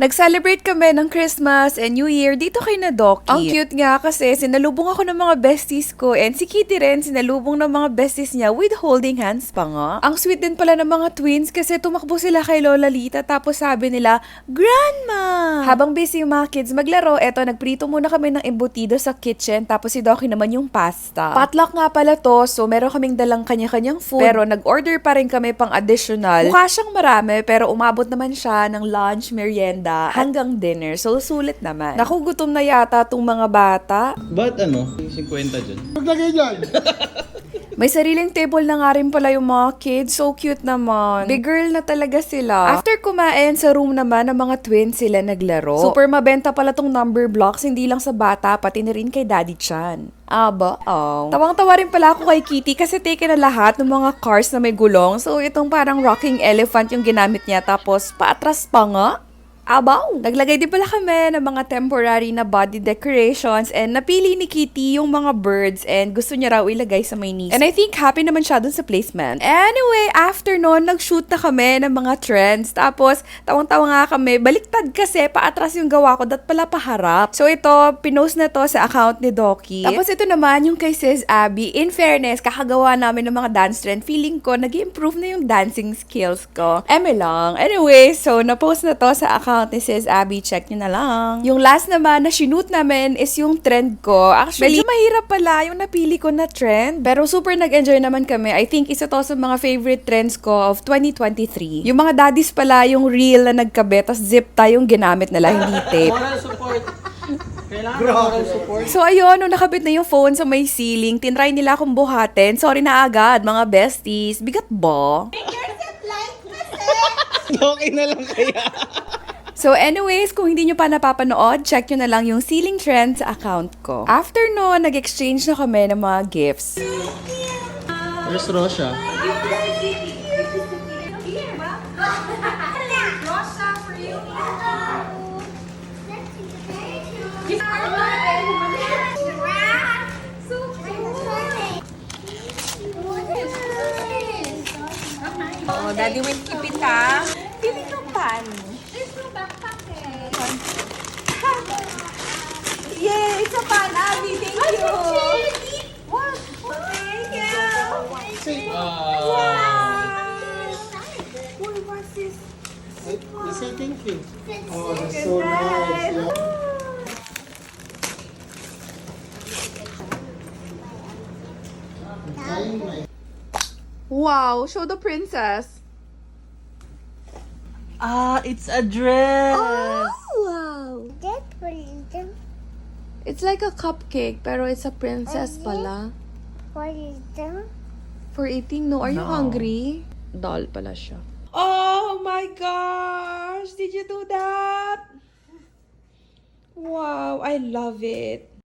Nag-celebrate kami ng Christmas and New Year dito kay na Doki. Ang cute nga kasi sinalubong ako ng mga besties ko and si Kitty rin sinalubong ng mga besties niya with holding hands pa nga. Ang sweet din pala ng mga twins kasi tumakbo sila kay Lola Lita tapos sabi nila, Grandma! Habang busy yung mga kids maglaro, eto nagprito muna kami ng embutido sa kitchen tapos si Doki naman yung pasta. Potluck nga pala to, so meron kaming dalang kanya-kanyang food pero nag-order pa rin kami pang additional. Mukha siyang marami pero umabot naman siya ng lunch, merienda, hanggang dinner. So, sulit naman. Naku, gutom na yata tong mga bata. Ba't ano? 50 dyan? Maglagay dyan! May sariling table na nga rin pala yung mga kids. So cute naman. Big girl na talaga sila. After kumain, sa room naman ng mga twins sila naglaro. Super mabenta pala tong number blocks, hindi lang sa bata, pati na rin kay Daddy Chan. Aba, oh. Tawang-tawa rin pala ako kay Kitty kasi take na lahat ng mga cars na may gulong. So itong parang rocking elephant yung ginamit niya, tapos paatras pa nga. Abaw! Naglagay din pala kami ng mga temporary na body decorations and napili ni Kitty yung mga birds and gusto niya raw ilagay sa may knees. And I think happy naman siya dun sa placement. Anyway, after nun, nag-shoot na kami ng mga trends. Tapos, tawang-tawa nga kami. Baliktad kasi, paatras yung gawa ko, dat pala paharap. So ito, pinost na to sa account ni Doki. Tapos ito naman yung kay Sis Abby. In fairness, kakagawa namin ng mga dance trend. Feeling ko, nag-improve na yung dancing skills ko. Eme lang. Anyway, so na-post na to sa account ni Sis Abby, check nyo na lang. Yung last naman na shoot namin is yung trend ko. Actually, medyo mahirap pala yung napili ko na trend. Pero super nag-enjoy naman kami. I think isa to sa mga favorite trends ko of 2023. Yung mga daddies pala, yung reel na nagkabit, tas zip tie yung ginamit nila, hindi tape. Moral support. Kailangan moral support. So ayun, nung nakabit na yung phone sa may ceiling, tinry nila akong buhatin. Sorry na agad, mga besties. Bigat ba? Okay na lang kaya. So anyways, kung hindi nyo pa napapanood, check nyo na lang yung ceiling trend sa account ko. After no, nag-exchange na kami ng mga gifts. Where's Rosha? Oh, Daddy will keep it, ha? Pili ka pan. Yay! It's a pan, Abby. Thank you. What? Thank you. Wow. Uy, what's this? You say thank you. Oh, that's so nice. Yeah. Wow, show the princess. Ah, it's a dress. Wow! That's what It's like a cupcake, pero it's a princess pala. is that? For eating? No, are you No. hungry? Doll pala siya. Oh my gosh! Did you do that? Wow, I love it.